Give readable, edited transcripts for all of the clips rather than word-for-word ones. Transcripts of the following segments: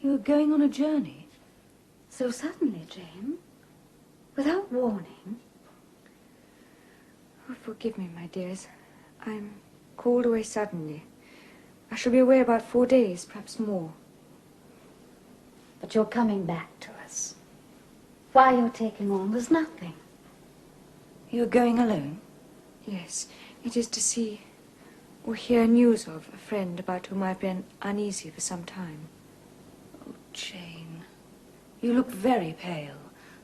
You're going on a journey? So suddenly, Jane? Without warning? Oh, forgive me, my dears. I'm called away suddenly. I shall be away about 4 days, perhaps more. But you're coming back to us. Why you're taking on was nothing. You're going alone? Yes, it is to see or hear news of a friend about whom I've been uneasy for some time. Oh, Jane, you look very pale.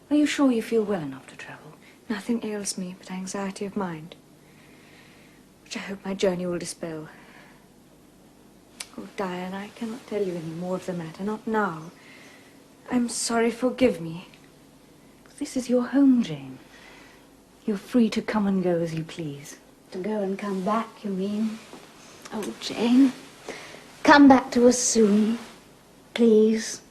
Are you sure you feel well enough to travel? Nothing ails me but anxiety of mind, which I hope my journey will dispel. Oh, Diane, I cannot tell you any more of the matter, not now. I'm sorry, forgive me. This is your home, Jane. You're free to come and go as you please. To go and come back, you mean? Oh, Jane, come back to us soon, please.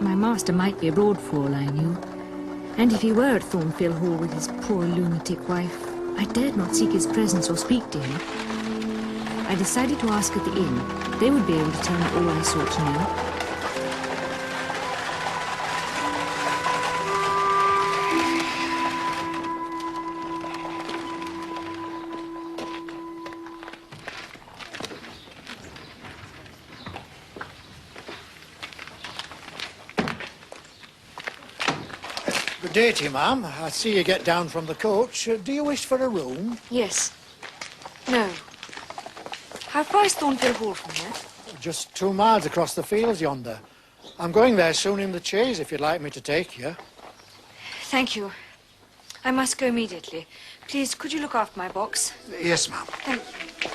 My master might be abroad for all I knew. And if he were at Thornfield Hall with his poor lunatic wife, I dared not seek his presence or speak to him. I decided to ask at the inn. They would be able to tell me all I sought to know. Good day to you, ma'am. I see you get down from the coach. Do you wish for a room? Yes. No. How far is Thornfield Hall from here? Just 2 miles across the fields yonder. I'm going there soon in the chaise, if you'd like me to take you. Thank you. I must go immediately. Please, could you look after my box? Yes, ma'am. Thank you.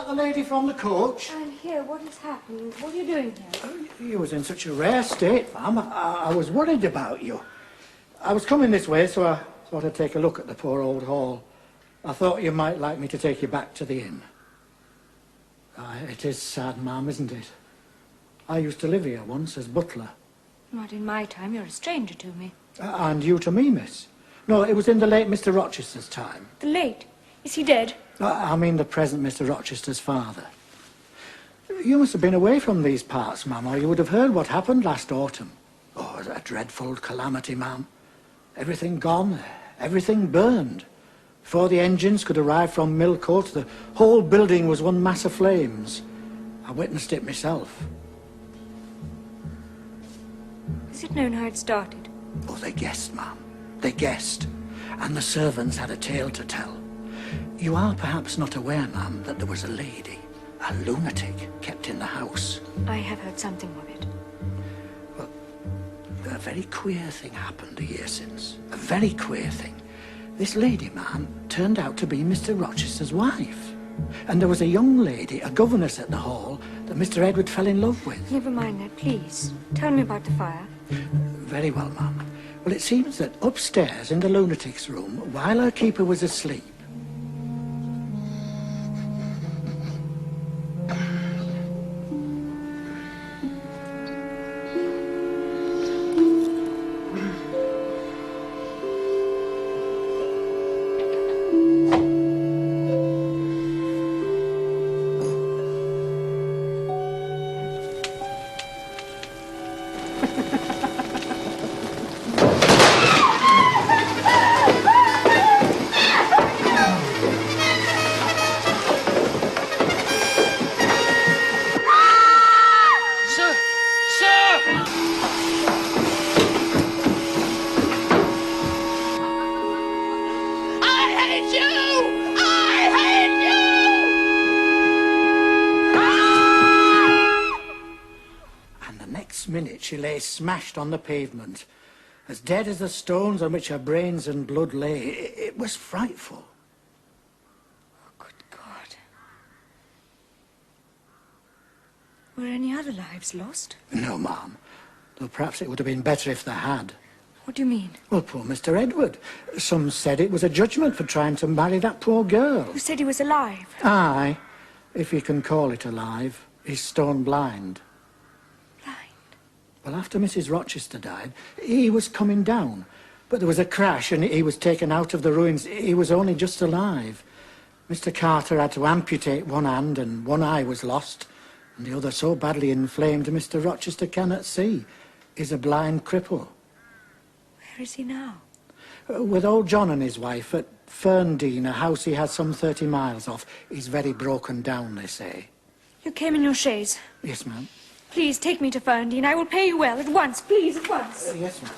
The lady from the coach? I'm here. What has happened? What are you doing here? You was in such a rare state, ma'am. I was worried about you. I was coming this way, so I thought I'd take a look at the poor old hall. I thought you might like me to take you back to the inn. It is sad, ma'am, isn't it? I used to live here once as butler. Not in my time. You're a stranger to me. And you to me, miss. No, it was in the late Mr. Rochester's time. The late? Is he dead? I mean the present Mr. Rochester's father. You must have been away from these parts, ma'am, or you would have heard what happened last autumn. Oh, it was a dreadful calamity, ma'am. Everything gone, everything burned. Before the engines could arrive from Millcote, the whole building was one mass of flames. I witnessed it myself. Is it known how it started? Oh, they guessed, ma'am. They guessed. And the servants had a tale to tell. You are perhaps not aware, ma'am, that there was a lady, a lunatic, kept in the house. I have heard something of it. Well, a very queer thing happened a year since. A very queer thing. This lady, ma'am, turned out to be Mr. Rochester's wife. And there was a young lady, a governess at the hall, that Mr. Edward fell in love with. Never mind that, please. Tell me about the fire. Very well, ma'am. Well, it seems that upstairs in the lunatic's room, while our keeper was asleep, minute she lay smashed on the pavement, as dead as the stones on which her brains and blood lay. It was frightful. Oh, good God. Were any other lives lost? No, ma'am. Though perhaps it would have been better if they had. What do you mean? Well, poor Mr. Edward. Some said it was a judgment for trying to marry that poor girl. You said he was alive. Aye, if you can call it alive. He's stone blind. Well, after Mrs. Rochester died, he was coming down. But there was a crash and he was taken out of the ruins. He was only just alive. Mr. Carter had to amputate one hand and one eye was lost. And the other so badly inflamed Mr. Rochester cannot see. He's a blind cripple. Where is he now? With old John and his wife at Ferndean, a house he has some 30 miles off. He's very broken down, they say. You came in your chaise. Yes, ma'am. Please take me to Ferndean. I will pay you well at once. Please, at once. Yes, ma'am.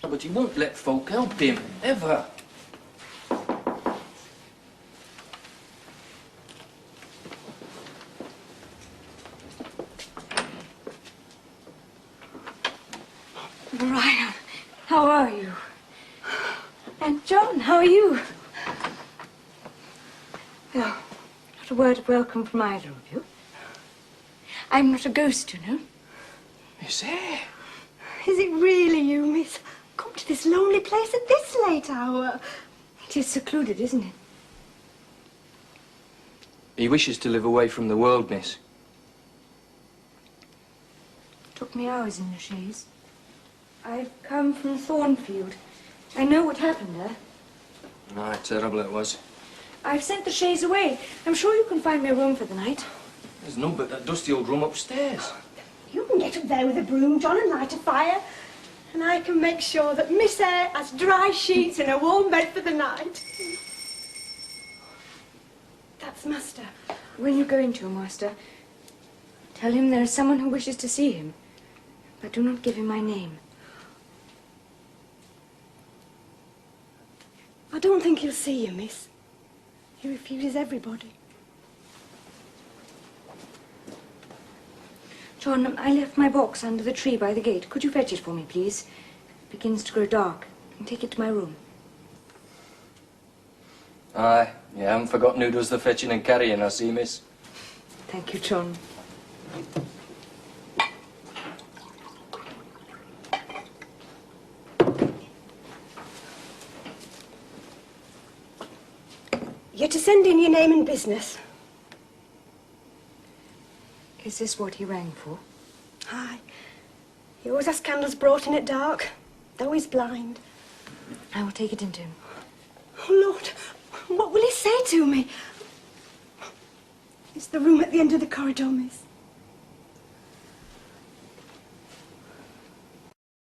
But he won't let folk help him, ever. Brian, how are you? And John, how are you? Well, not a word of welcome from either of you. I'm not a ghost, you know. Miss Eyre. Is it really you, miss? Come to this lonely place at this late hour. It is secluded, isn't it? He wishes to live away from the world, miss. Took me hours in the chaise. I've come from Thornfield. I know what happened there. Aye, terrible it was. I've sent the chaise away. I'm sure you can find me a room for the night. There's none but that dusty old room upstairs. You can get up there with a broom, John, and light a fire. And I can make sure that Miss Eyre has dry sheets and a warm bed for the night. That's Master. When you go into your master, tell him there is someone who wishes to see him. But do not give him my name. I don't think he'll see you, miss. He refuses everybody. John, I left my box under the tree by the gate. Could you fetch it for me, please? It begins to grow dark. And take it to my room. Aye, you haven't forgotten who does the fetching and carrying, I see, miss. Thank you, John. You're to send in your name and business. Is this what he rang for? Aye. He always has candles brought in at dark, though he's blind. I will take it into him. Oh, Lord, what will he say to me? It's the room at the end of the corridor, miss.